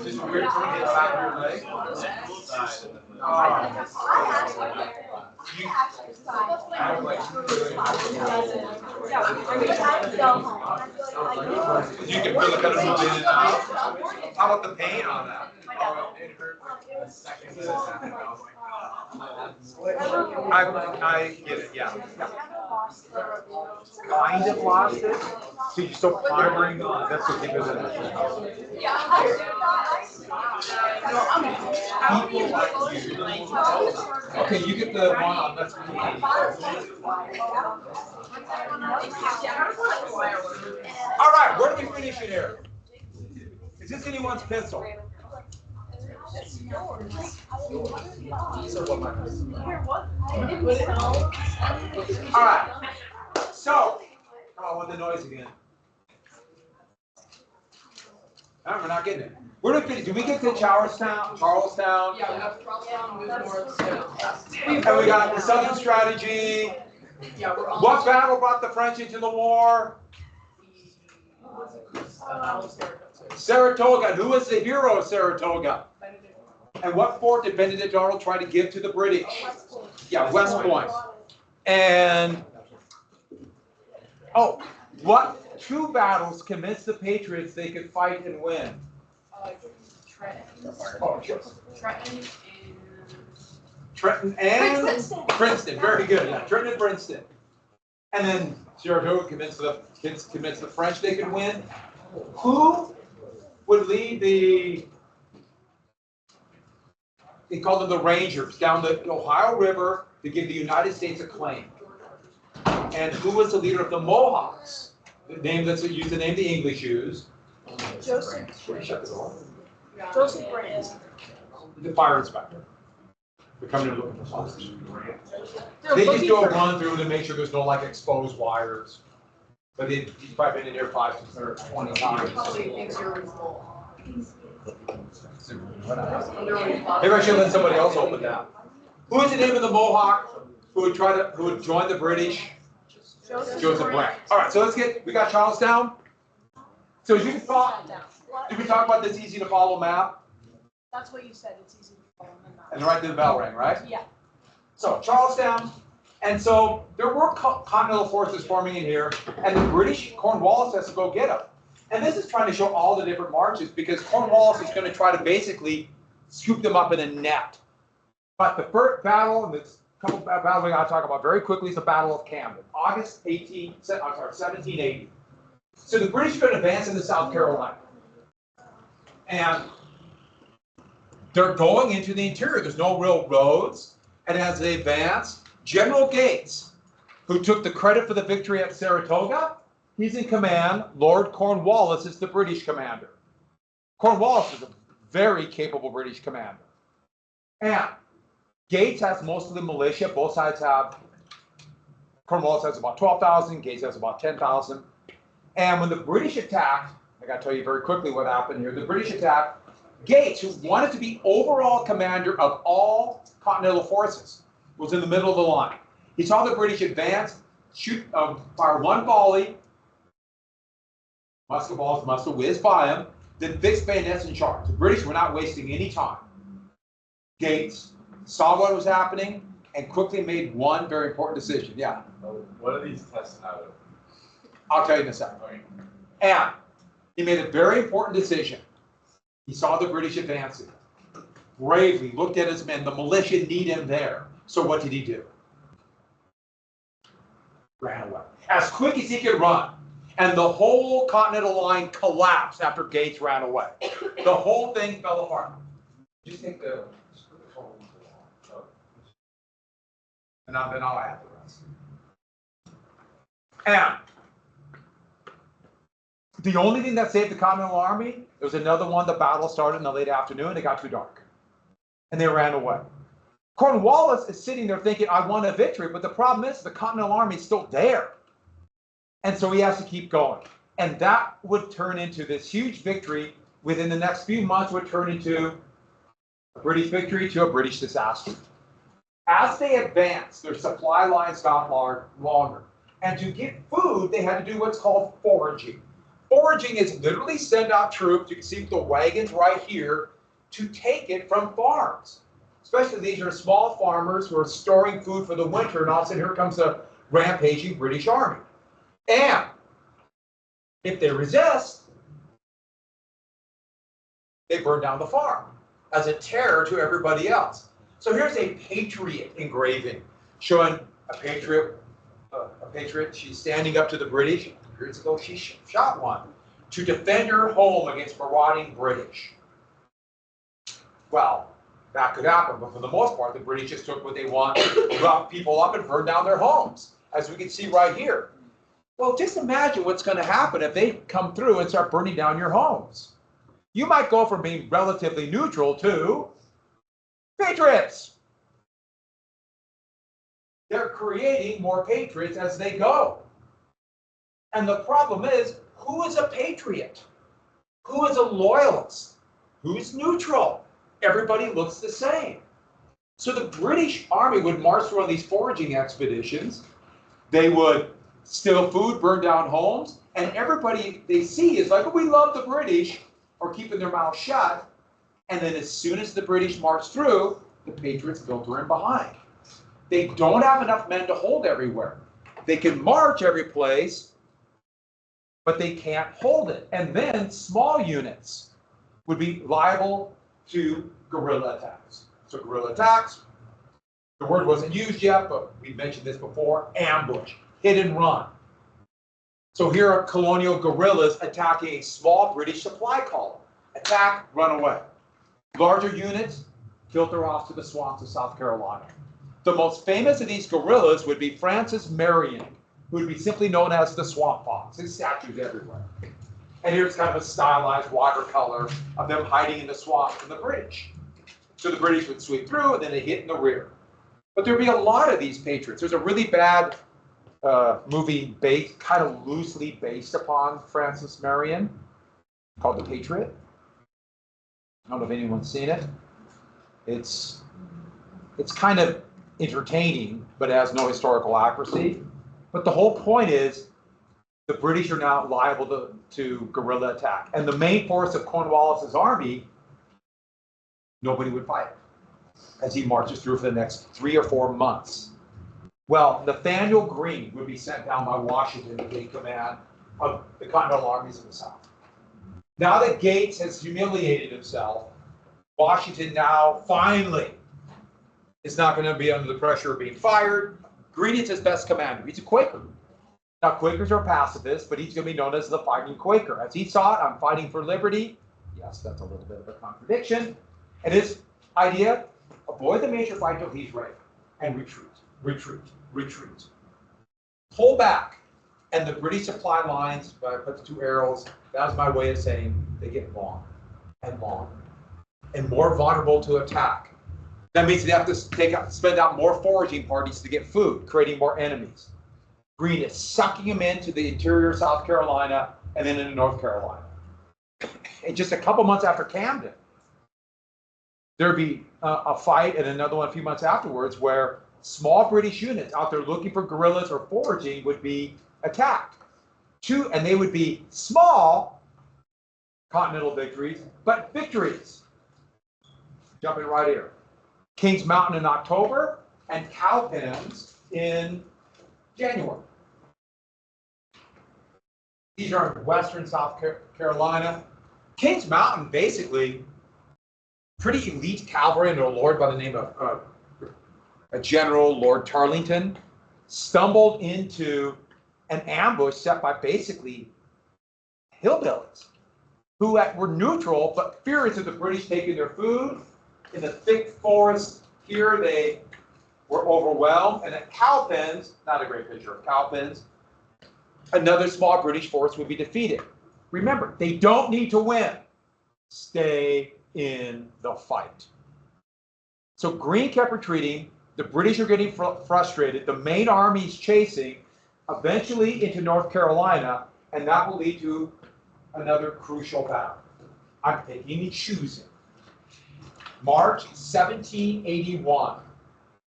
Just weird to get back your leg. You can feel the kind of movement in and out. How about the pain on that? It hurt a second. I get it, yeah. Kind of lost it. So you're still climbing. That's what people do. Okay, you get the one on. That's cool. All right, where do we finish it here? Is this anyone's pencil? All right. So, oh, I want the noise again. All right, we're not getting it. Where did we finish? Did we get to Charlestown? Yeah, we have Charlestown, move north. And we got the Southern strategy. Yeah, we're on. What battle brought the French into the war? Saratoga. Who was the hero of Saratoga? And what fort did Benedict Arnold try to give to the British? Yeah, West Point. And, oh, what two battles convinced the Patriots they could fight and win? Trenton. Oh, sure. Trenton and. Trenton and Princeton. Very good. Yeah, Trenton and Princeton. And then Saratoga convinced the French they could win. Who would lead the? They called them the Rangers down the Ohio River to give the United States a claim. And who was the leader of the Mohawks? The name that's used, the name the English use. Joseph Brand. The fire inspector. They're coming in looking for hostages. They just do a run through to make sure there's no like exposed wires. But he's probably been in there 5 or 20 times. Probably thinks you're remote. Maybe I should let somebody else open that. Who is the name of the Mohawk who would join the British? Joseph Brand. All right, so we got Charlestown. So as you can talk, did we talk about this easy to follow map? That's what you said, it's easy to follow the map. And right to the bell rang, right? Yeah. So Charlestown, and so there were continental forces forming in here, and the British, Cornwallis has to go get them. And this is trying to show all the different marches because Cornwallis is going to try to basically scoop them up in a net. But the first battle, and this couple of battles we got to talk about very quickly, is the Battle of Camden, August 1780. So the British are going to advance into South Carolina. And they're going into the interior. There's no real roads. And as they advance, General Gates, who took the credit for the victory at Saratoga, he's in command. Lord Cornwallis is the British commander. Cornwallis is a very capable British commander. And Gates has most of the militia. Both sides have, Cornwallis has about 12,000, Gates has about 10,000. And when the British attacked, I got to tell you very quickly what happened here. The British attacked Gates, who wanted to be overall commander of all continental forces, was in the middle of the line. He saw the British advance, fire one volley, musket balls must have whizzed by him, then fixed bayonets and charged. The British were not wasting any time. Gates saw what was happening and quickly made one very important decision. Yeah. What are these tests out of? I'll tell you in a second. And he made a very important decision. He saw the British advancing. Bravely looked at his men. The militia need him there. So what did he do? Ran away. As quick as he could run. And the whole Continental Line collapsed after Gates ran away. The whole thing fell apart. Just take the and then I'll add the rest. And the only thing that saved the Continental Army, there was another one, the battle started in the late afternoon, it got too dark. And they ran away. Cornwallis is sitting there thinking, I won a victory, but the problem is the Continental Army is still there. And so he has to keep going. And that would turn into this huge victory within the next few months would turn into A British victory to a British disaster. As they advanced, their supply lines got longer. And to get food, they had to do what's called foraging. Foraging is literally send out troops, you can see the wagons right here, to take it from farms. Especially these are small farmers who are storing food for the winter, and all of a sudden here comes a rampaging British army. And if they resist, they burn down the farm as a terror to everybody else. So here's a patriot engraving showing a patriot. She's standing up to the British. Years ago, she shot one to defend her home against marauding British. Well, that could happen, but for the most part, the British just took what they want, roughed people up, and burned down their homes, as we can see right here. Well, just imagine what's going to happen if they come through and start burning down your homes. You might go from being relatively neutral to patriots. They're creating more patriots as they go. And the problem is, who is a patriot? Who is a loyalist? Who's neutral? Everybody looks the same. So the British Army would march through on these foraging expeditions. They would steal food, burn down homes, and everybody they see is like, oh, we love the British, or keeping their mouth shut. And then as soon as the British march through, the patriots filter in behind. They don't have enough men to hold everywhere. They can march every place, but they can't hold it. And then small units would be liable to guerrilla attacks. So guerrilla attacks, the word wasn't used yet, but we mentioned this before, ambush, hit and run. So here are colonial guerrillas attacking a small British supply column. Attack, run away. Larger units filter off to the swamps of South Carolina. The most famous of these guerrillas would be Francis Marion, who would be simply known as the Swamp Fox. His statues everywhere. And here's kind of a stylized watercolor of them hiding in the swamp from the British. So the British would sweep through and then they hit in the rear. But there'd be a lot of these patriots. There's a really bad movie kind of loosely based upon Francis Marion called The Patriot. I don't know if anyone's seen it. It's kind of entertaining, but it has no historical accuracy. But the whole point is the British are now liable to guerrilla attack. And the main force of Cornwallis's army, nobody would fight as he marches through for the next 3 or 4 months. Well, Nathaniel Greene would be sent down by Washington to take command of the Continental armies of the South. Now that Gates has humiliated himself, Washington now finally is not going to be under the pressure of being fired. Greene is his best commander. He's a Quaker. Now, Quakers are pacifists, but he's going to be known as the fighting Quaker. As he saw it, I'm fighting for liberty. Yes, that's a little bit of a contradiction. And his idea, avoid the major fight till he's ready, and retreat, retreat, retreat. Pull back. And the British supply lines, I put the 2 arrows, that's my way of saying they get longer and longer and more vulnerable to attack. That means they have to spend out more foraging parties to get food, creating more enemies. Greene is sucking them into the interior of South Carolina and then into North Carolina. And just a couple months after Camden, there'd be a fight and another one a few months afterwards where small British units out there looking for guerrillas or foraging would be attacked. And they would be small continental victories, but victories. Jumping right here. Kings Mountain in October and Cowpens in January. These are in western South Carolina. Kings Mountain, basically, pretty elite cavalry under a lord by the name of a General Lord Tarleton, stumbled into an ambush set by basically hillbillies who were neutral but furious of the British taking their food. In the thick forest here, they were overwhelmed. And at Cowpens, not a great picture of Cowpens, another small British force would be defeated. Remember, they don't need to win. Stay in the fight. So Greene kept retreating. The British are getting frustrated. The main army is chasing, eventually into North Carolina, and that will lead to another crucial battle. I'm taking and choosing. March 1781,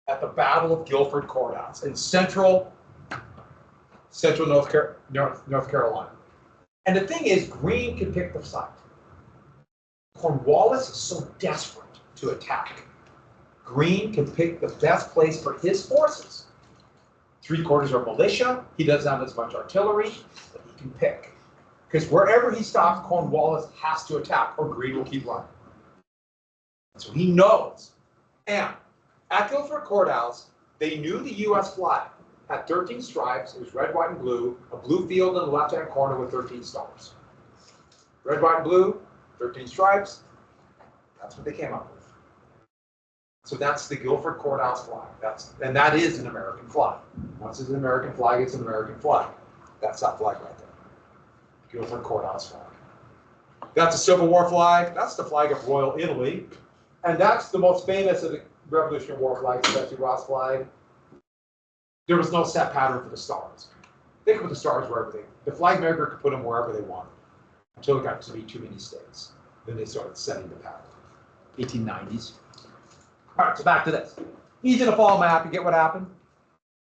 at the Battle of Guilford Courthouse in central North Carolina. And the thing is, Greene can pick the site. Cornwallis is so desperate to attack. Greene can pick the best place for his forces. 3/4 are militia. He doesn't have as much artillery, but he can pick. Because wherever he stops, Cornwallis has to attack, or Greene will keep running. So he knows. And at Guilford Courthouse, they knew the U.S. flag had 13 stripes. It was red, white, and blue. A blue field in the left-hand corner with 13 stars. Red, white, and blue, 13 stripes. That's what they came up with. So that's the Guilford Courthouse flag. And that is an American flag. Once it's an American flag, it's an American flag. That's that flag right there. Guilford Courthouse flag. That's a Civil War flag. That's the flag of Royal Italy. And that's the most famous of the Revolutionary War flags, especially Ross flag. There was no set pattern for the stars. They could put the stars wherever the flag maker could put them wherever they wanted, until it got to be too many states. Then they started setting the pattern. 1890s. All right, so back to this. Easy to follow map. You get what happened?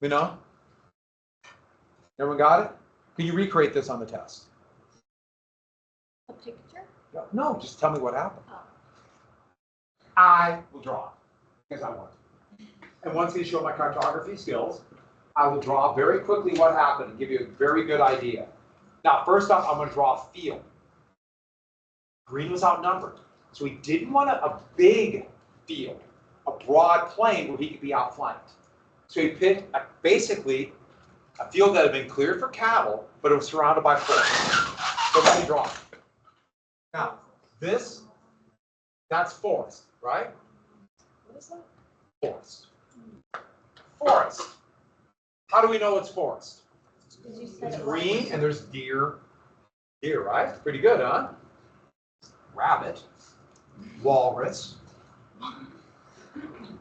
You know? Everyone got it? Can you recreate this on the test? A picture? No, just tell me what happened. Oh. I will draw, because I want to. And once I show my cartography skills, I will draw very quickly what happened and give you a very good idea. Now, first off, I'm going to draw a field. Greene was outnumbered, so he didn't want a big field, a broad plain where he could be outflanked. So he picked basically a field that had been cleared for cattle, but it was surrounded by forest. So let me draw it. Now, that's forest, right? What is that? Forest. Forest. How do we know it's forest? Because you said It's it green was. and there's deer. Deer, right? Pretty good, huh? Rabbit. Walrus.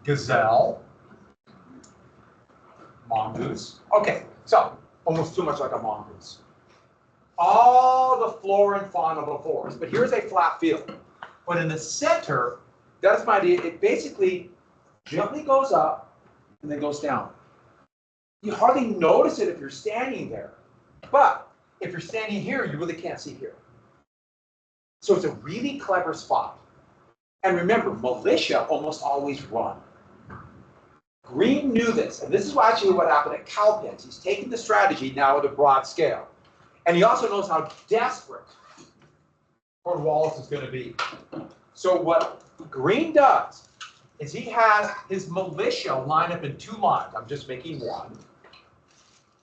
Gazelle. Mongoose. Okay, so almost too much like a mongoose. All the flora and fauna of the forest. But here's a flat field. But in the center, that's my idea. It basically gently goes up and then goes down. You hardly notice it if you're standing there. But if you're standing here, you really can't see here. So it's a really clever spot. And remember, militia almost always run. Greene knew this, and this is actually what happened at Cowpens. He's taking the strategy now at a broad scale. And he also knows how desperate Cornwallis is going to be. So what Greene does is he has his militia line up in 2 lines. I'm just making one.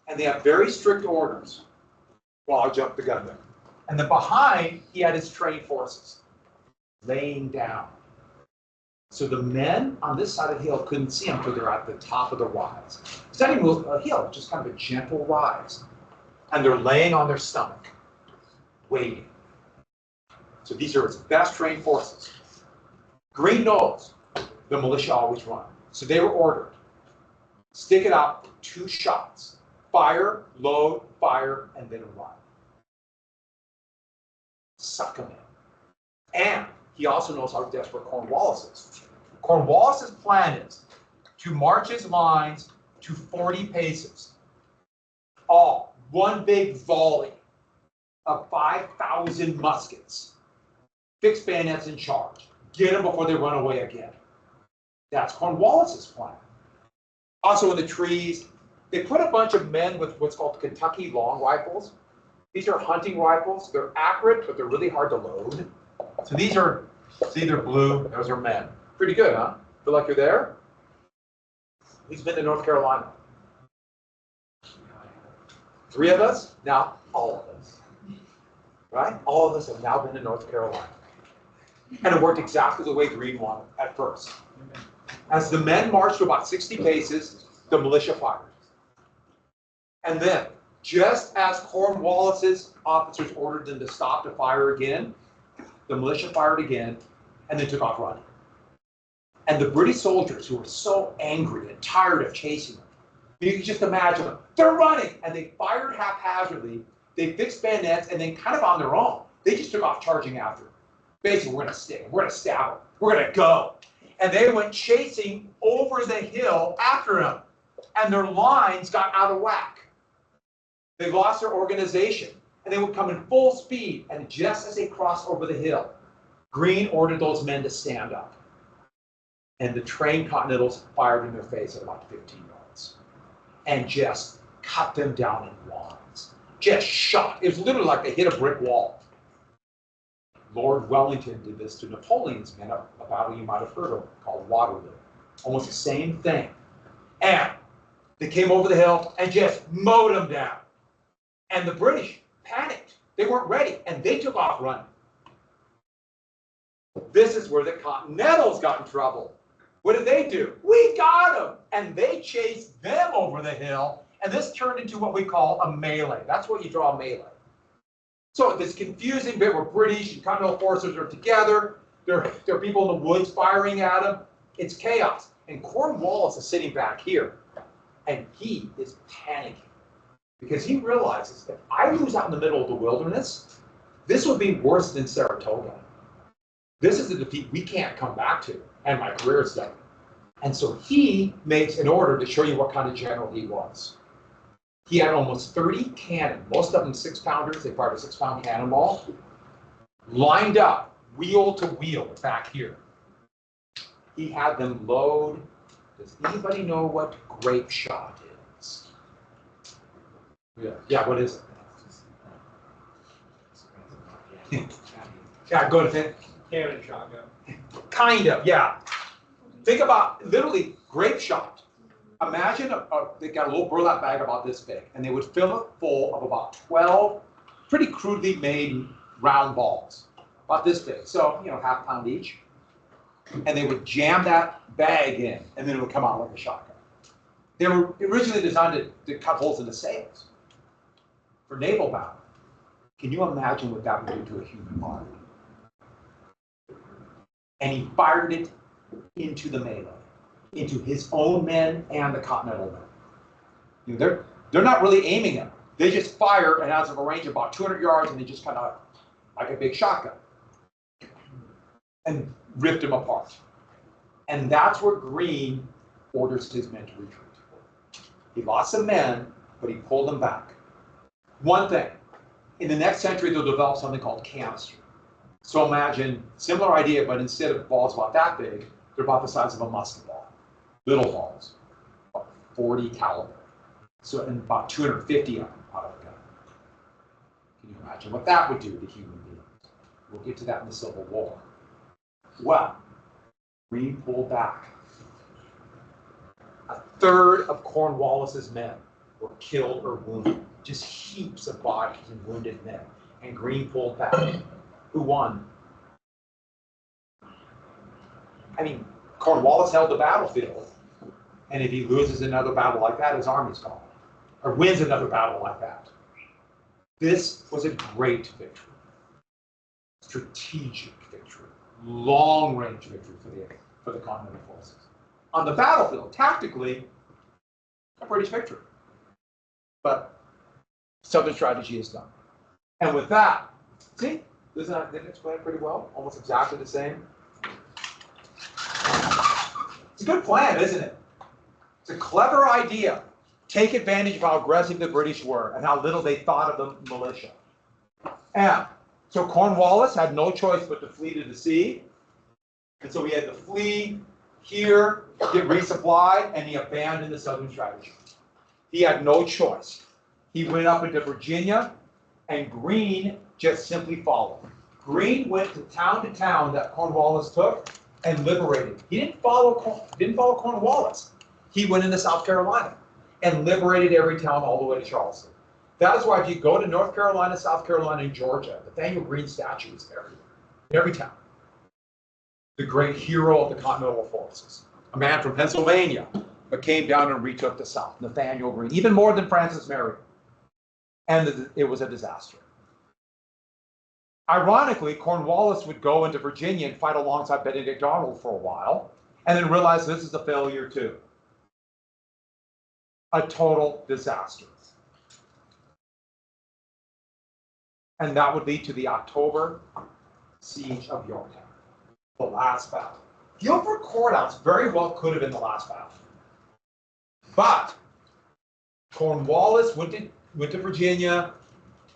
And they have very strict orders. Well, I'll jump the gun there. And then behind, he had his trained forces laying down. So the men on this side of the hill couldn't see them until they're at the top of the rise. It's not even a hill, just kind of a gentle rise. And they're laying on their stomach, waiting. So these are his best trained forces. Greene knows the militia always run. So they were ordered, stick it out, 2 shots. Fire, load, fire, and then run. Suck them in. And he also knows how desperate Cornwallis is. Cornwallis's plan is to march his lines to 40 paces. All one big volley of 5,000 muskets. Fixed bayonets in charge. Get them before they run away again. That's Cornwallis's plan. Also in the trees, they put a bunch of men with what's called Kentucky long rifles. These are hunting rifles. They're accurate, but they're really hard to load. So these are, see, they're blue. Those are men. Pretty good, huh? Feel like you're there? Who's been to North Carolina? 3 of us? Now, all of us. Right? All of us have now been to North Carolina. And it worked exactly the way Greene wanted at first. As the men marched to about 60 paces, the militia fired. And then, just as Cornwallis's officers ordered them to stop to fire again, the militia fired again, and they took off running. And the British soldiers, who were so angry and tired of chasing them, you can just imagine them. They're running, and they fired haphazardly. They fixed bayonets, and then kind of on their own, they just took off charging after them. Basically, we're going to stick them. We're going to stab them. We're going to go. and they went chasing over the hill after him, and their lines got out of whack. They lost their organization, and they would come in full speed, and just as they crossed over the hill, Greene ordered those men to stand up. And the trained Continentals fired in their face at about 15 yards and just cut them down in lines. Just shot. It was literally like they hit a brick wall. Lord Wellington did this to Napoleon's men, a battle you might have heard of called Waterloo. Almost the same thing. And they came over the hill and just mowed them down. And the British panicked. They weren't ready, and they took off running. This is where the Continentals got in trouble. What did they do? We got them! And they chased them over the hill, and this turned into what we call a melee. That's what you draw a melee. So this confusing bit where British and Continental forces are together, there are people in the woods firing at them. It's chaos. And Cornwallis is sitting back here, and he is panicking because he realizes if I lose out in the middle of the wilderness, this would be worse than Saratoga. This is a defeat we can't come back to, and my career is done. And so he makes an order to show you what kind of general he was. He had almost 30 cannon, most of them 6-pounders. They fired a 6-pound cannonball, lined up, wheel to wheel back here. He had them load. Does anybody know what grape shot is? Yeah, what is it? Yeah, go to it. Cannon shotgun. Kind of, yeah. Think about literally grape shot. Imagine they got a little burlap bag about this big, and they would fill it full of about 12 pretty crudely made round balls, about this big. So, half pound each. And they would jam that bag in, and then it would come out like a shotgun. They were originally designed to cut holes in the sails for naval battle. Can you imagine what that would do to a human body? And he fired it into the melee, into his own men and the Continental men. They're not really aiming them. They just fire, and out of a range of about 200 yards, and they just kind of, like a big shotgun, and ripped them apart. And that's where Greene orders his men to retreat. He lost some men, but he pulled them back. One thing, in the next century, they'll develop something called canister. So imagine, similar idea, but instead of balls about that big, they're about the size of a musket ball. Little balls, about 40 caliber. So, and about 250 of them out of a gun. Can you imagine what that would do to human beings? We'll get to that in the Civil War. Well, Greene pulled back. A third of Cornwallis's men were killed or wounded. Just heaps of bodies and wounded men. And Greene pulled back. Who won? I mean, Cornwallis held the battlefield, and if he loses another battle like that, his army's gone. Or wins another battle like that. This was a great victory. Strategic victory. Long-range victory for the Continental forces. On the battlefield, tactically, a British victory. But Southern strategy is done. And with that, see? Didn't it explain it pretty well? Almost exactly the same. It's a good plan, isn't it? It's a clever idea. Take advantage of how aggressive the British were and how little they thought of the militia. And so Cornwallis had no choice but to flee to the sea. And so he had to flee here, get resupplied, and he abandoned the Southern strategy. He had no choice. He went up into Virginia, and Greene just simply followed. Greene went to town that Cornwallis took and liberated. He didn't follow Cornwallis. He went into South Carolina and liberated every town all the way to Charleston. That is why if you go to North Carolina, South Carolina, and Georgia, Nathaniel Greene statue is everywhere, in every town. The great hero of the Continental forces, a man from Pennsylvania, but came down and retook the South, Nathaniel Greene, even more than Francis Marion. And it was a disaster. Ironically, Cornwallis would go into Virginia and fight alongside Benedict Arnold for a while, and then realize this is a failure too. A total disaster. And that would lead to the October Siege of Yorktown, the last battle. Guilford Courthouse very well could have been the last battle. But Cornwallis went to Virginia,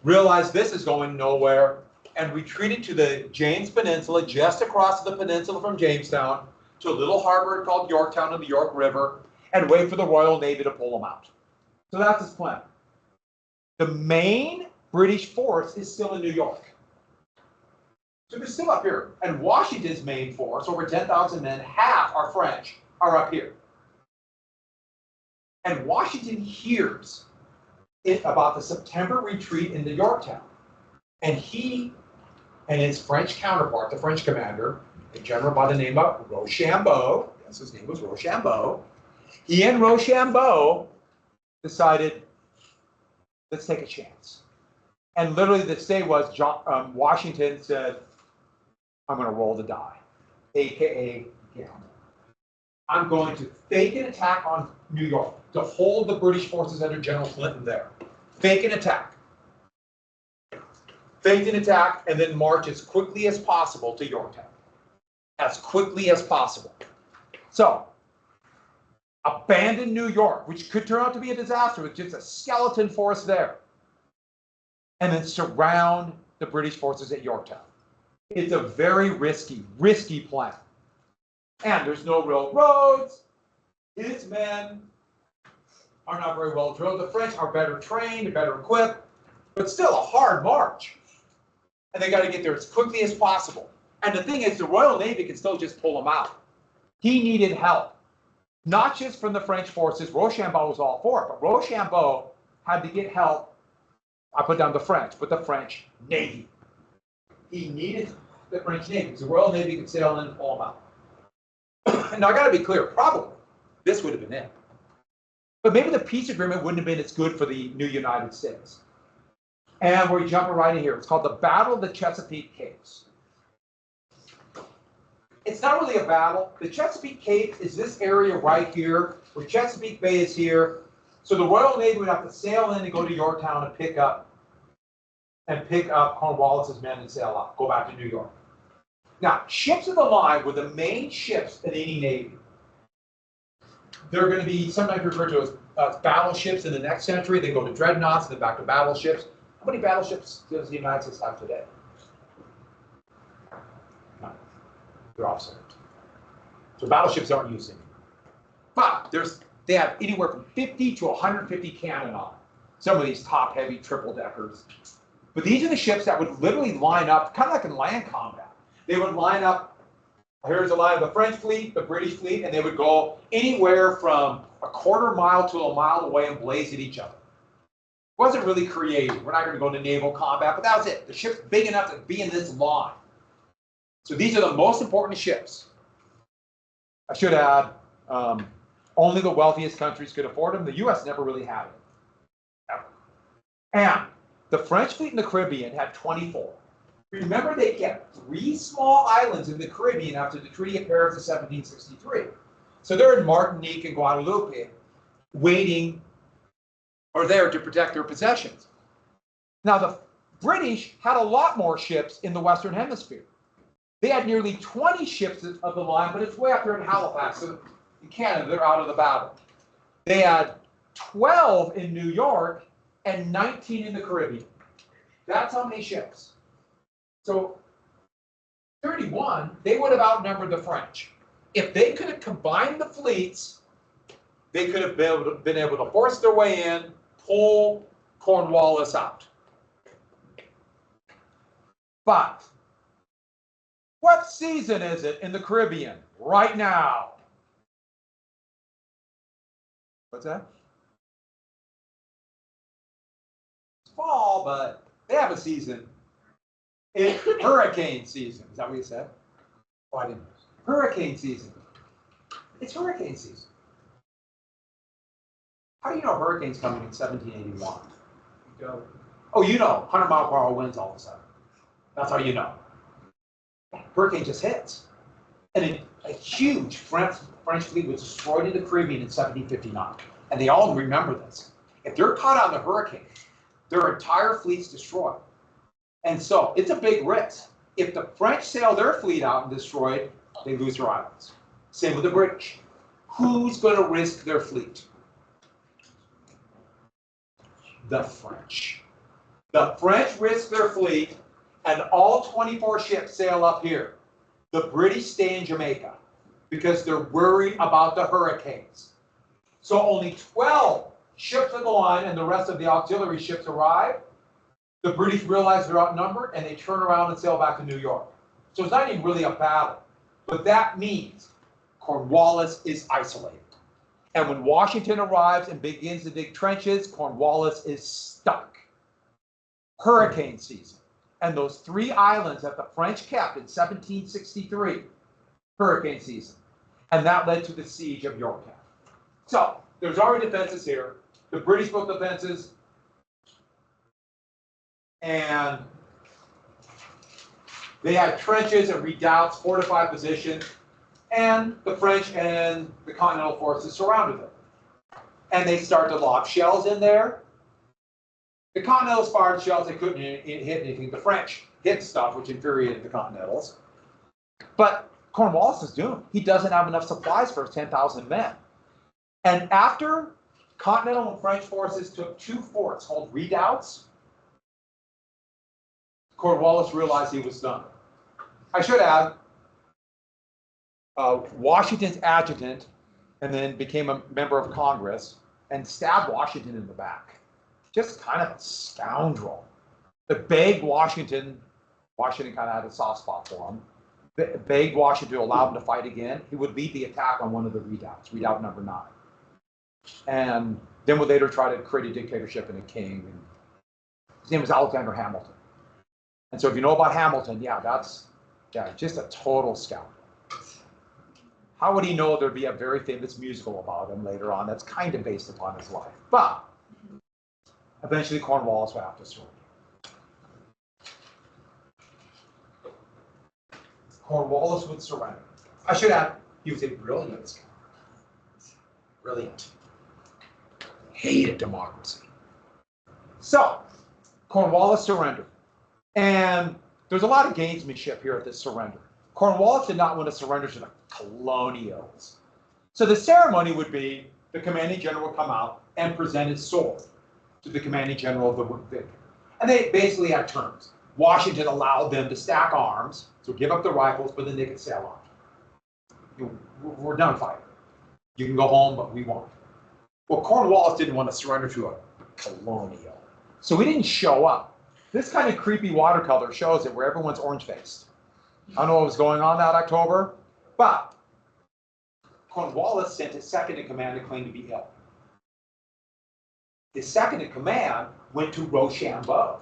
realized this is going nowhere, and retreated to the James Peninsula, just across the peninsula from Jamestown, to a little harbor called Yorktown on the York River, and wait for the Royal Navy to pull them out. So that's his plan. The main British force is still in New York. So they're still up here. And Washington's main force, over 10,000 men, half are French, are up here. And Washington hears about the September retreat into Yorktown. And he and his French counterpart, the French commander, a general by the name of Rochambeau, yes, his name was Rochambeau, he and Rochambeau decided, let's take a chance. And literally the say was, Washington said, I'm going to roll the die, AKA gamble. I'm going to fake an attack on New York to hold the British forces under General Clinton there. Fake an attack. Faked an attack and then march as quickly as possible to Yorktown. As quickly as possible. So, abandon New York, which could turn out to be a disaster with just a skeleton force there. And then surround the British forces at Yorktown. It's a very risky plan. And there's no real roads. His men are not very well drilled. The French are better trained, better equipped, but still a hard march. And they got to get there as quickly as possible. And the thing is, the Royal Navy can still just pull them out. He needed help, not just from the French forces. Rochambeau was all for it, but Rochambeau had to get help. I put down the French, but the French Navy. He needed the French Navy because the Royal Navy could sail in and pull them out. And I got to be clear, probably this would have been it. But maybe the peace agreement wouldn't have been as good for the new United States. And we're jumping right in here. It's called the Battle of the Chesapeake Capes. It's not really a battle. The Chesapeake Capes is this area right here, where Chesapeake Bay is here. So the Royal Navy would have to sail in and go to Yorktown and pick up Cornwallis's men and sail out, go back to New York. Now, ships of the line were the main ships in any navy. They're going to be sometimes referred to as battleships in the next century. They go to dreadnoughts and then back to battleships. How many battleships does the United States have today? None. They're obsolete. So battleships aren't used anymore. But they have anywhere from 50 to 150 cannon on them. Some of these top-heavy triple-deckers. But these are the ships that would literally line up, kind of like in land combat. They would line up, here's a line of the French fleet, the British fleet, and they would go anywhere from a quarter mile to a mile away and blaze at each other. It wasn't really creative. We're not going to go into naval combat, but that was it. The ship's big enough to be in this line. So these are the most important ships. I should add, only the wealthiest countries could afford them. The U.S. never really had it, ever. And the French fleet in the Caribbean had 24. Remember, they kept 3 small islands in the Caribbean after the Treaty of Paris of 1763. So they're in Martinique and Guadeloupe, waiting, or there to protect their possessions. Now, the British had a lot more ships in the Western Hemisphere. They had nearly 20 ships of the line, but it's way up there in Halifax. So in Canada, they're out of the battle. They had 12 in New York and 19 in the Caribbean. That's how many ships. So 31, they would have outnumbered the French. If they could have combined the fleets, they could have been able to force their way in, pull Cornwallis out. But what season is it in the Caribbean right now? What's that? It's fall, but they have a season. It's hurricane season. Is that what you said? Oh, I didn't. Hurricane season. It's hurricane season. How do you know hurricane's coming in 1781? You go. Oh, you know, 100-mile-per-hour winds all of a sudden. That's how you know. Hurricane just hits. And a huge French fleet was destroyed in the Caribbean in 1759. And they all remember this. If they're caught on the hurricane, their entire fleet's destroyed. And so it's a big risk. If the French sail their fleet out and destroy it, they lose their islands. Same with the British. Who's going to risk their fleet? The French. The French risk their fleet, and all 24 ships sail up here. The British stay in Jamaica because they're worried about the hurricanes. So only 12 ships of the line and the rest of the auxiliary ships arrive. The British realize they're outnumbered and they turn around and sail back to New York. So it's not even really a battle. But that means Cornwallis is isolated. And when Washington arrives and begins to dig trenches, Cornwallis is stuck. Hurricane season. And those 3 islands that the French kept in 1763, hurricane season. And that led to the siege of Yorktown. So there's already defenses here. The British built defenses. And they had trenches and redoubts, fortified positions, and the French and the Continental forces surrounded them. And they start to lob shells in there. The Continentals fired shells, they couldn't hit anything. The French hit stuff, which infuriated the Continentals. But Cornwallis is doomed. He doesn't have enough supplies for his 10,000 men. And after Continental and French forces took 2 forts called redoubts, Cornwallis realized he was done. I should add, Washington's adjutant, and then became a member of Congress, and stabbed Washington in the back. Just kind of a scoundrel. But begged Washington kind of had a soft spot for him, begged Washington to allow him to fight again. He would lead the attack on one of the redoubts, redoubt number 9. And then would later try to create a dictatorship and a king. And his name was Alexander Hamilton. And so if you know about Hamilton, just a total scoundrel. How would he know there'd be a very famous musical about him later on that's kind of based upon his life? But eventually Cornwallis would have to surrender. Cornwallis would surrender. I should add, he was a brilliant scoundrel. Brilliant. Hated democracy. So, Cornwallis surrendered. And there's a lot of gamesmanship here at this surrender. Cornwallis did not want to surrender to the colonials. So the ceremony would be the commanding general would come out and present his sword to the commanding general of the victory. And they basically had terms. Washington allowed them to stack arms, so give up the rifles, but then they could sail on. We're done fighting. You can go home, but we won't. Well, Cornwallis didn't want to surrender to a colonial. So he didn't show up. This kind of creepy watercolor shows it where everyone's orange-faced. I don't know what was going on that October, but Cornwallis sent his second in command to claim to be ill. His second in command went to Rochambeau.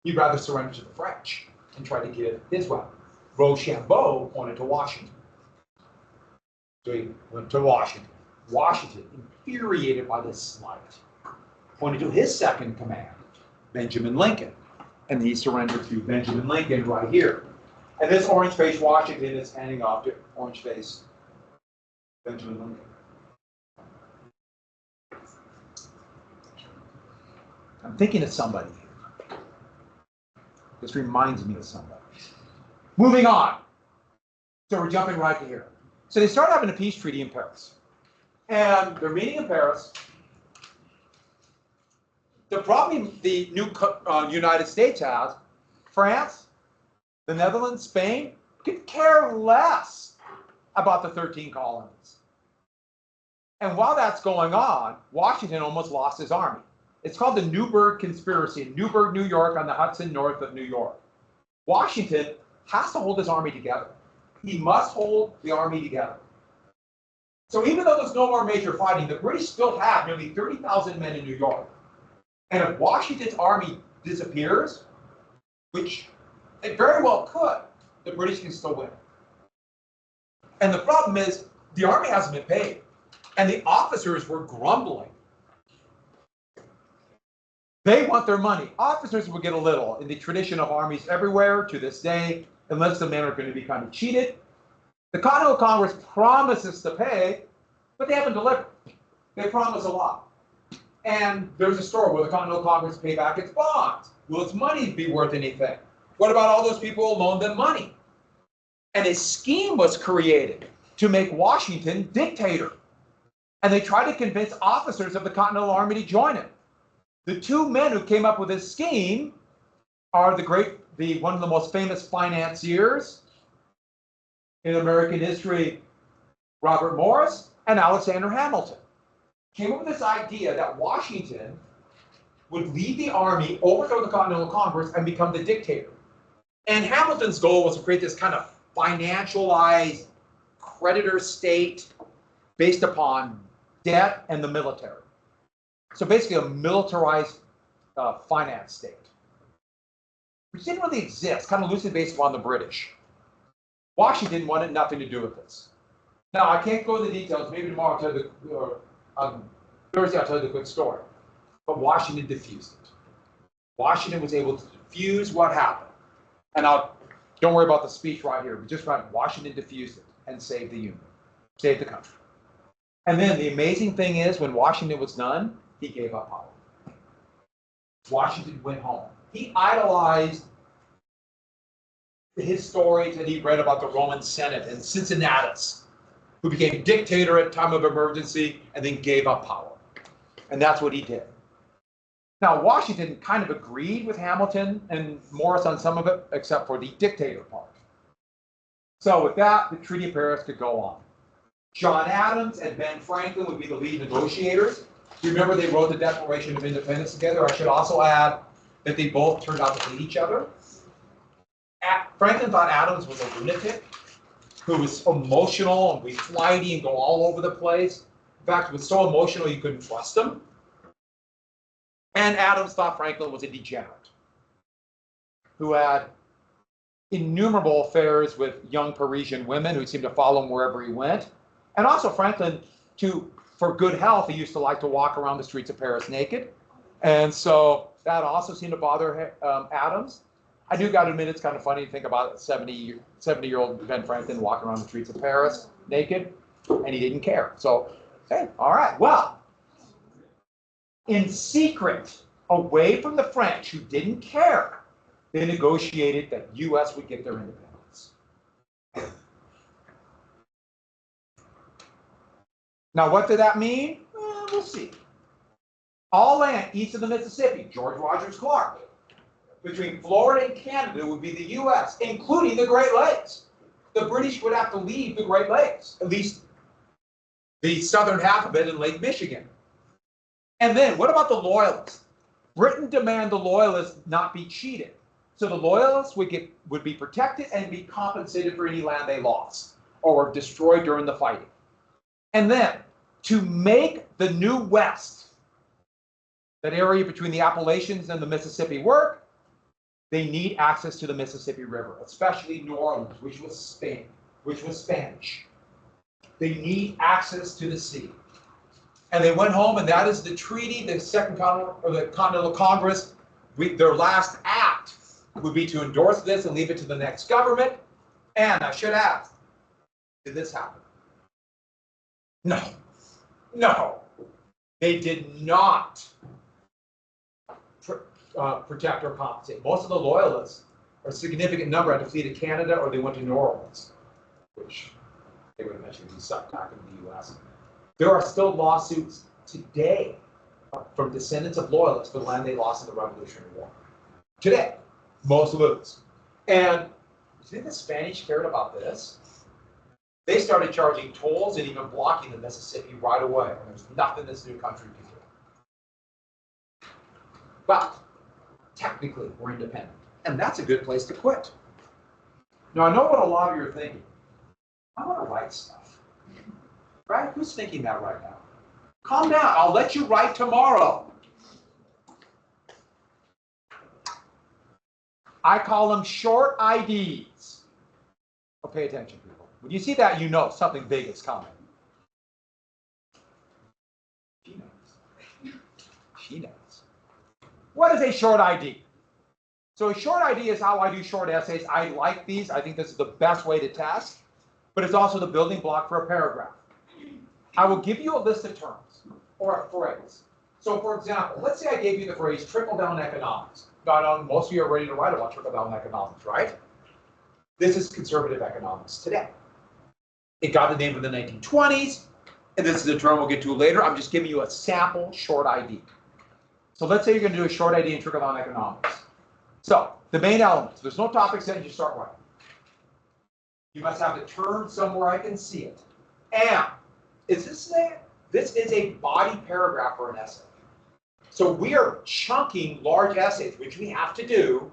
He'd rather surrender to the French and try to give his weapon. Rochambeau pointed to Washington. So he went to Washington. Washington, infuriated by this slight, pointed to his second in command, Benjamin Lincoln. And he surrendered to Benjamin Lincoln right here. And this orange-faced Washington is handing off to orange-faced Benjamin Lincoln. I'm thinking of somebody here. This reminds me of somebody. Moving on. So we're jumping right to here. So they start having a peace treaty in Paris. And they're meeting in Paris. The problem the new United States has, France, the Netherlands, Spain, could care less about the 13 colonies. And while that's going on, Washington almost lost his army. It's called the Newburgh Conspiracy in Newburgh, New York, on the Hudson north of New York. Washington has to hold his army together. He must hold the army together. So even though there's no more major fighting, the British still have nearly 30,000 men in New York. And if Washington's army disappears, which it very well could, the British can still win. And the problem is, the army hasn't been paid. And the officers were grumbling. They want their money. Officers will get a little. In the tradition of armies everywhere to this day, unless the men are going to be kind of cheated. The Continental Congress promises to pay, but they haven't delivered. They promise a lot. And there's a story where the Continental Congress pay back its bonds. Will its money be worth anything? What about all those people who loaned them money? And a scheme was created to make Washington dictator. And they tried to convince officers of the Continental Army to join it. The two men who came up with this scheme are one of the most famous financiers in American history, Robert Morris and Alexander Hamilton. Came up with this idea that Washington would lead the army, overthrow the Continental Congress, and become the dictator. And Hamilton's goal was to create this kind of financialized creditor state based upon debt and the military. So basically a militarized finance state, which didn't really exist, kind of loosely based upon the British. Washington wanted nothing to do with this. Now, I can't go into the details. Maybe tomorrow I'll tell you on Thursday I'll tell you the quick story. But Washington diffused it. Washington was able to diffuse what happened. And don't worry about the speech right here, but just write Washington diffused it and saved the Union, saved the country. And then the amazing thing is, when Washington was done, he gave up power. Washington went home. He idolized his stories that he read about the Roman Senate and Cincinnatus, who became dictator at time of emergency and then gave up power. And that's what he did. Now, Washington kind of agreed with Hamilton and Morris on some of it, except for the dictator part. So with that, the Treaty of Paris could go on. John Adams and Ben Franklin would be the lead negotiators. Remember, they wrote the Declaration of Independence together. I should also add that they both turned out to hate each other. Franklin thought Adams was a lunatic who was emotional and be flighty and go all over the place. In fact, he was so emotional you couldn't trust him. And Adams thought Franklin was a degenerate who had innumerable affairs with young Parisian women who seemed to follow him wherever he went. And also Franklin, for good health, he used to like to walk around the streets of Paris naked. And so that also seemed to bother Adams. I do got to admit, it's kind of funny to think about a 70-year-old Ben Franklin walking around the streets of Paris naked, and he didn't care. So, hey, all right, well, in secret, away from the French, who didn't care, they negotiated that U.S. would get their independence. Now, what did that mean? Well, we'll see. All land east of the Mississippi, George Rogers Clark, between Florida and Canada would be the U.S., including the Great Lakes. The British would have to leave the Great Lakes, at least the southern half of it in Lake Michigan. And then, what about the Loyalists? Britain demanded the Loyalists not be cheated. So the Loyalists would be protected and be compensated for any land they lost or were destroyed during the fighting. And then, to make the new West, that area between the Appalachians and the Mississippi, work, they need access to the Mississippi River, especially New Orleans, which was Spain, which was Spanish. They need access to the sea. And they went home, and that is the treaty, the Continental Congress. Their last act would be to endorse this and leave it to the next government. And I should ask, did this happen? No. No. They did not protect or compensate. Most of the Loyalists, or a significant number, had to flee to Canada or they went to New Orleans, which they would eventually be sucked back into the U.S. There are still lawsuits today from descendants of Loyalists for the land they lost in the Revolutionary War. Today, most lose. And do you think the Spanish cared about this? They started charging tolls and even blocking the Mississippi right away. And there's nothing this new country can do. But technically, we're independent. And that's a good place to quit. Now, I know what a lot of you are thinking. I want to write stuff. Right? Who's thinking that right now? Calm down. I'll let you write tomorrow. I call them short IDs. So pay attention, people. When you see that, you know something big is coming. She knows. She knows. What is a short ID? So a short ID is how I do short essays. I like these. I think this is the best way to test, but it's also the building block for a paragraph. I will give you a list of terms or a phrase. So for example, let's say I gave you the phrase trickle-down economics. Now, I know most of you are ready to write about trickle-down economics, right? This is conservative economics today. It got the name in the 1920s, and this is a term we'll get to later. I'm just giving you a sample short ID. So let's say you're going to do a short ID in trickle-down economics. So the main elements, there's no topic set, you start writing. You must have the term somewhere I can see it. And is this is a body paragraph for an essay. So we are chunking large essays, which we have to do,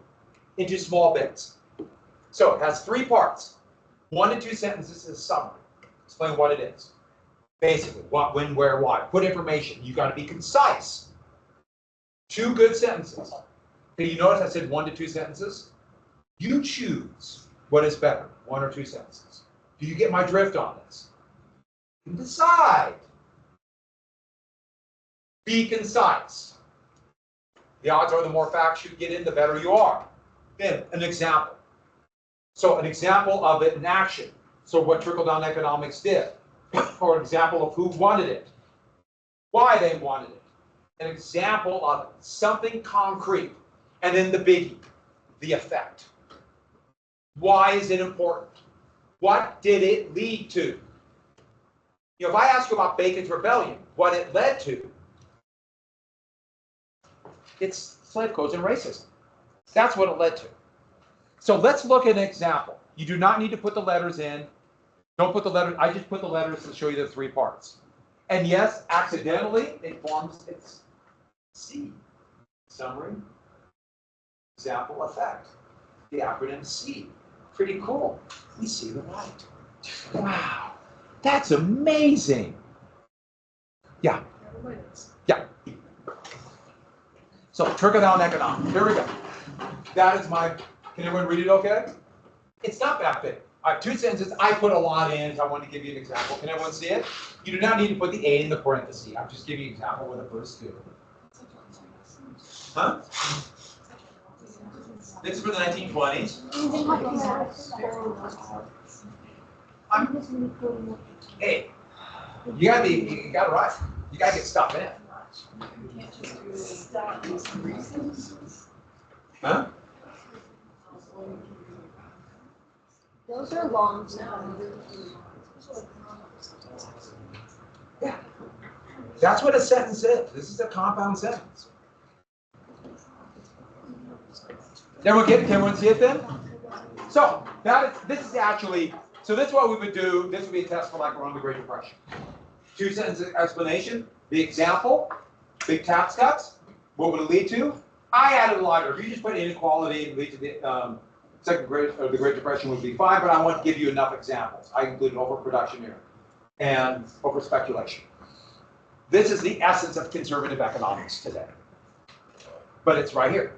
into small bits. So it has 3 parts. 1 to 2 sentences is a summary. Explain what it is. Basically, what, when, where, why. Put information. You got to be concise. 2 good sentences. Okay, you notice I said 1 to 2 sentences? You choose what is better, 1 or 2 sentences. Do you get my drift on this? You can decide. Be concise. The odds are the more facts you get in, the better you are. Then, an example. So an example of it in action. So what trickle-down economics did. Or an example of who wanted it. Why they wanted it. An example of something concrete. And then the biggie, the effect. Why is it important? What did it lead to? You know, if I ask you about Bacon's Rebellion, what it led to, it's slave codes and racism. That's what it led to. So let's look at an example. You do not need to put the letters in. Don't put the letters, I just put the letters to show you the 3 parts. And yes, accidentally, it forms its C. Summary, example, effect. The acronym C. Pretty cool. We see the light. Wow, that's amazing. Yeah. Yeah. So trickle-down economics. Here we go. That is my, can everyone read it okay? It's not that big. I have 2 sentences. I put a lot in, so I want to give you an example. Can everyone see it? You do not need to put the A in the parenthesis. I'm just giving you an example with the first 2. Huh? This is for the 1920s. Hey, you gotta write. You gotta get stuff in. Huh? Those are long. Yeah. That's what a sentence is. This is a compound sentence. Can everyone see it then? So this is actually, so this is what we would do. This would be a test for like around the Great Depression. 2 sentence explanation, the example, big tax cuts, what would it lead to? I added a lot. If you just put inequality and lead to the the Great Depression would be fine, but I want to give you enough examples. I included overproduction here and over speculation. This is the essence of conservative economics today. But it's right here.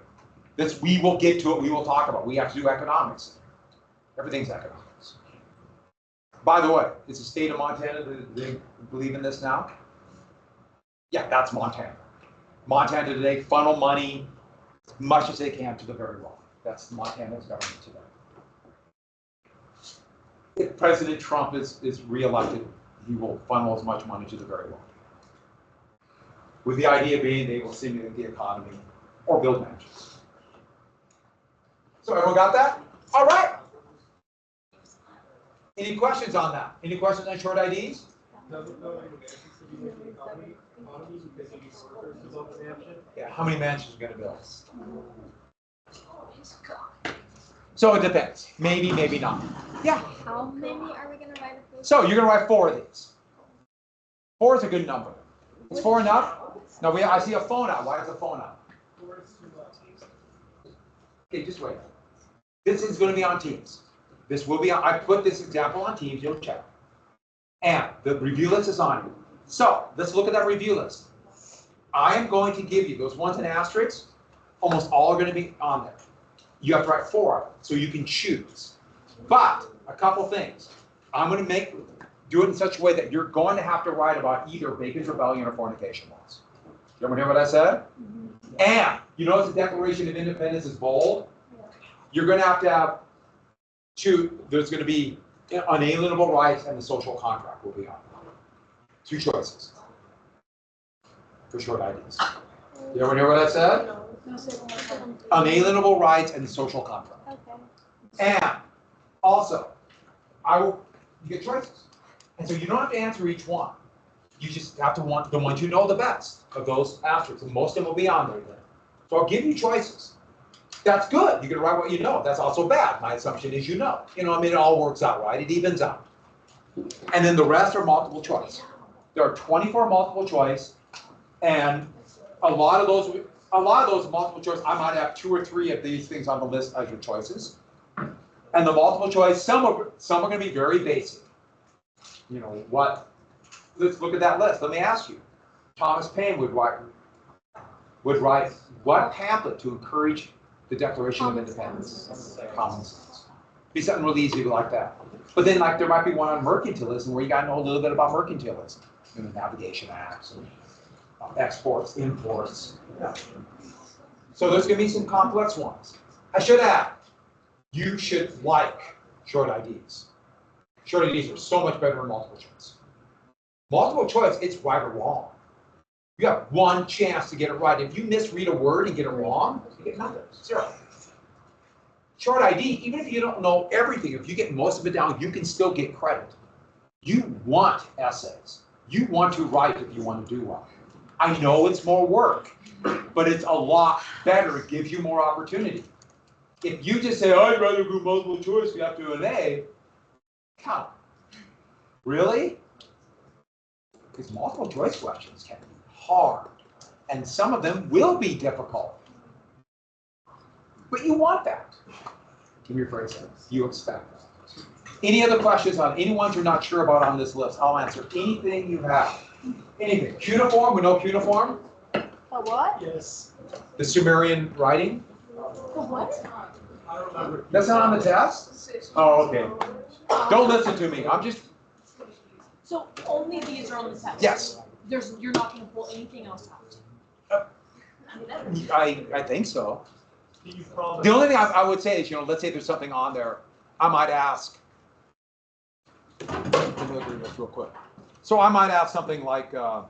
This, we will get to it, we will talk about it. We have to do economics. Everything's economics. By the way, is the state of Montana, do they believe in this now? Yeah, that's Montana. Montana today funnel money as much as they can to the very wealthy. That's Montana's government today. If President Trump is reelected, he will funnel as much money to the very wealthy. With the idea being they will stimulate the economy or build mansions. So everyone got that? All right. Any questions on that? Any questions on short IDs? Yeah, how many mansions are going to build? So it depends. Maybe, maybe not. Yeah. How many are we going to write? So you're going to write 4 of these. 4 is a good number. Is 4 enough? No, I see a phone out. Why is the phone out? Okay, just wait. This is going to be on Teams. This will be on, I put this example on Teams, you'll check. And the review list is on you. So let's look at that review list. I am going to give you those ones in asterisks, almost all are going to be on there. You have to write 4 of them, so you can choose. But a couple things. I'm going to do it in such a way that you're going to have to write about either Bacon's Rebellion or fornication laws. You ever hear what I said? And you notice the Declaration of Independence is bold. You're going to have 2. There's going to be unalienable rights and the social contract will be on. 2 choices for short IDs. You ever hear what I said? Unalienable rights and the social contract. Okay. And Also, you get choices. And so you don't have to answer each one. You just have to want the ones you know the best of those asterisks, and most of them will be on there then. So I'll give you choices. That's good. You're gonna write what you know. That's also bad. My assumption is you know. You know, I mean, it all works out, right? It evens out. And then the rest are multiple choice. There are 24 multiple choice, and a lot of those multiple choice, I might have 2 or 3 of these things on the list as your choices. And the multiple choice, some are going to be very basic. You know what? Let's look at that list. Let me ask you. Thomas Paine would write what pamphlet to encourage the Declaration of Independence? Common sense. Be something really easy like that. But then, like, there might be one on mercantilism where you got to know a little bit about mercantilism, you know, navigation acts, and exports, imports. Yeah. So there's going to be some complex ones. I should add, you should like short IDs. Short IDs are so much better than multiple choice. Multiple choice, it's right or wrong. You have one chance to get it right. If you misread a word and get it wrong, you get nothing, 0. Short ID, even if you don't know everything, if you get most of it down, you can still get credit. You want essays. You want to write if you want to do well. I know it's more work, but it's a lot better. It gives you more opportunity. If you just say, I'd rather do multiple choice, you have to do an A, count. Really? Because multiple choice questions can be hard, and some of them will be difficult. But you want that. Can you rephrase that? You expect that. Any other questions on any ones you're not sure about on this list? I'll answer anything you have. Anything. Cuneiform, we know cuneiform? The what? Yes. The Sumerian writing? The what? I don't remember. That's not on the test? Oh, okay. Don't listen to me. I'm just, So only these are on the test? yes. You're not gonna pull anything else out? I think so. You promised. The only thing I would say is, you know, let's say there's something on there, I might ask, let me look at this real quick. So I might ask something like, you know,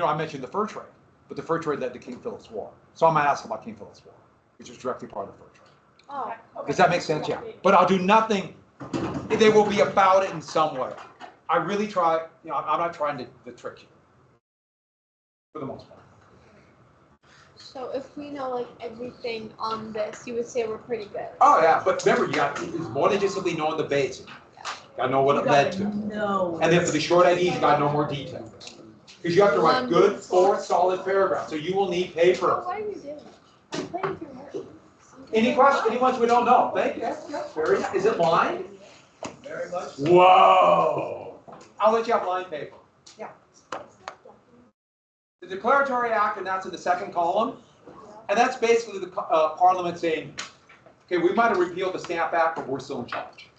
I mentioned the fur trade, but the fur trade led to King Philip's War. So I might ask about King Philip's War, which was directly part of the fur trade. Oh. Does that make sense? Yeah. But I'll do nothing, they will be about it in some way. I really try, you know, I'm not trying to trick you, for the most part. So if we know like everything on this, you would say we're pretty good. Oh yeah, but remember, it's more than just simply knowing the basic. Gotta know what it led to. No. And then for the short IDs, you gotta know more detail. Because you have to write good, 4 solid paragraphs, so you will need Oh, paper. what are you doing? I'm playing with your work. Any questions, any ones we don't know? Thank you. Very nice. Is it lined? Very much. Whoa. I'll let you have lined paper. Yeah. The Declaratory Act, and that's in the second column. And that's basically the Parliament saying, okay, we might have repealed the Stamp Act, but we're still in charge.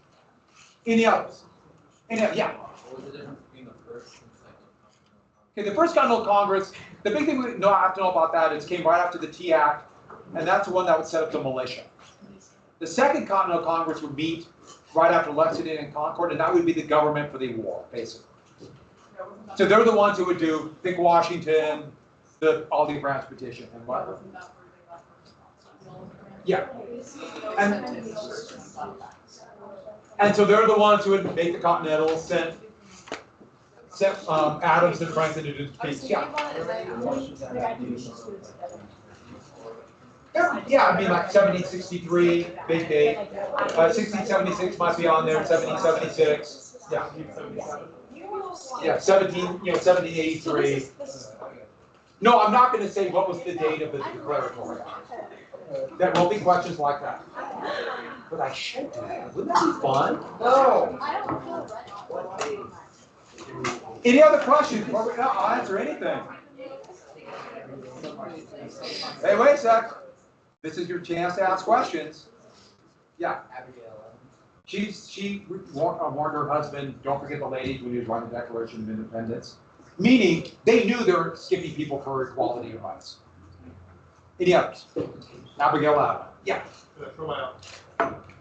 Any others? Yeah. What was the difference between the first and second? Okay, the first Continental Congress, the big thing we have to know about that is it came right after the Tea Act, and that's the one that would set up the militia. The second Continental Congress would meet right after Lexington and Concord, and that would be the government for the war, basically. So they're the ones who would do, think Washington, the Olive Branch petition, and what? Yeah. And so they're the ones who would make the Continental, sent Adams and Franklin to do the speech. Yeah. Yeah, I mean like 1763, big date. 1676 might be on there, 1776. Yeah. Yeah, 1783. No, I'm not going to say what was the date of the Declaratory Act. There will be questions like that. But I should do that. Wouldn't that be fun? No. Any other questions? No, I'll answer anything. Hey, wait a sec. This is your chance to ask questions. Yeah. She warned her husband, don't forget the ladies when he was writing the Declaration of Independence. Meaning, they knew they were skipping people for equality and rights. Any others? Abigail Adams. Yeah.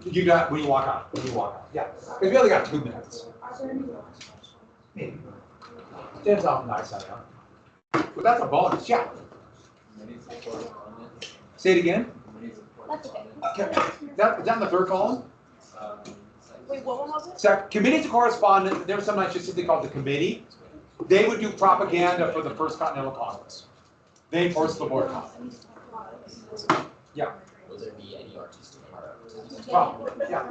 You got, when you walk out. When you walk out. Yeah. Because we only got 2 minutes. Maybe. Stands off nice, I know. But that's a bonus. Yeah. Say it again. That's okay. Is that in the third column? Wait, what one was it? Committees of correspondence, there's something I just simply called the committee. They would do propaganda for the First Continental Congress. They enforce the board conference. Yeah. Will there be any artistic part of Well, yeah.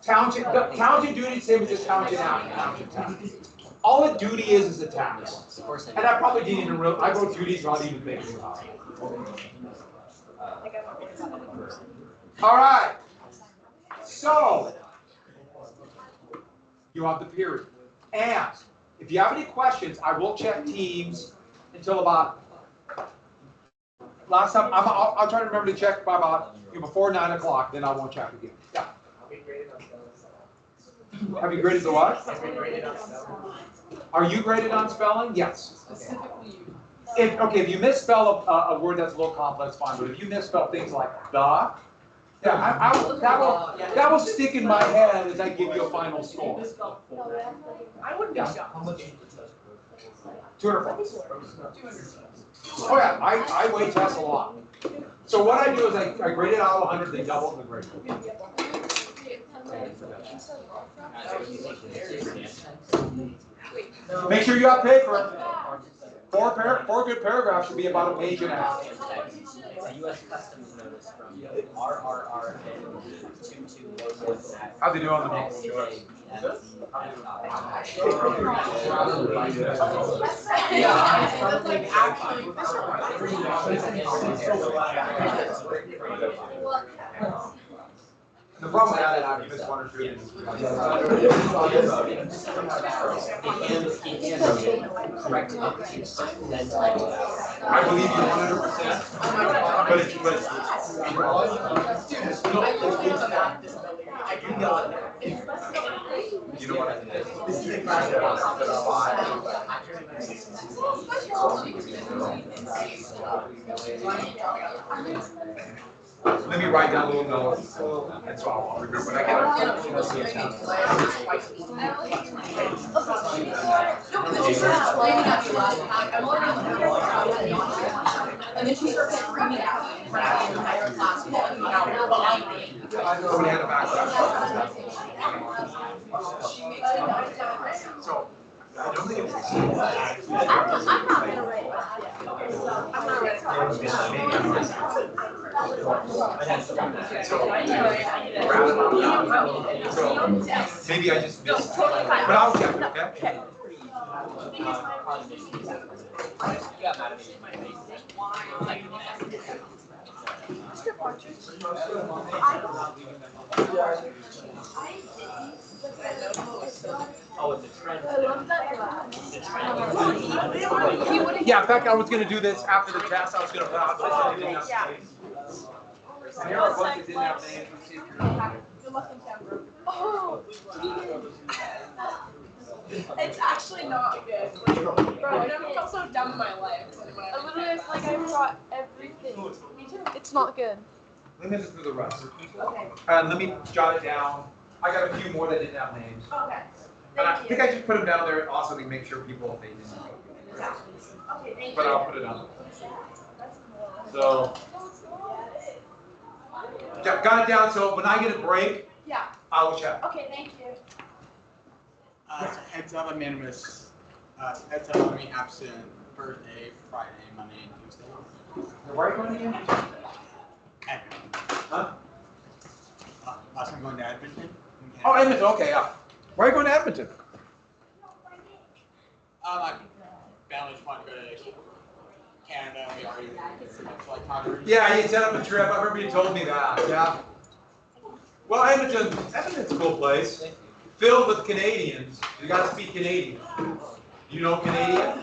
Township duty, same as this township tax. All a duty is a tax. And I probably didn't even I wrote duties without even thinking about it. All right. So, you have the period. And if you have any questions, I will check Teams until about, last time, I'll try to remember to check by about, before 9 o'clock, then I won't check again. Yeah. Have you graded the what? Are you graded on spelling? Yes. Specifically you. If you misspell a word that's a little complex, fine, but if you misspell things like the, yeah, that will stick in my head as I give you a final score. I wouldn't be shocked. 200 points. Oh yeah, I weight test a lot. So what I do is I grade it out of 100, then double the grade. Make sure you have paper. Four good paragraphs should be about a page and a half. A U.S. Customs notice from RRR 2211 at How'd they do on the The problem with that, I missed one or two. I believe you 100%, but it's you know what I did? Let me write down a little note, and so I'll remember when I And then she started screaming at me in front of the entire class, walking out, blinding. Somebody had a background. So, I don't think it's. I'm not gonna write that. I'm not writing So, maybe I just missed, but I'll check it, okay? Mr. Partridge. Oh, it's a trend. I love that glass. Yeah, in fact, I was gonna do this after the test, I was gonna put out the list that didn't have names. And here are a bunch that didn't have names. Let's see if you're- Oh, It's actually not good. Bro, I've never felt so dumb in my life. I literally feel like I brought everything. It's not good. Let me just do the rest. Okay. And let me jot it down. I got a few more that didn't have names. Okay. And I think I just put them down there also to make sure people, if they didn't. Okay, thank But you. I'll put it on. So, got it down, so when I get a break, Yeah. I will check. Okay, thank you. Heads up, anonymous. Heads up, I'm absent Thursday, Friday, Monday, and Tuesday. Where are you going again? Edmonton. Huh? Last time going to Edmonton. Oh, Edmonton, okay, yeah. Where are you going to Edmonton? My family just wanted to go to Canada. We already pretty much like Calgary. Yeah, you set up a trip. I remember you told me that, yeah. Well, Edmonton's a cool place. Filled with Canadians. You gotta speak Canadian. You know Canadian?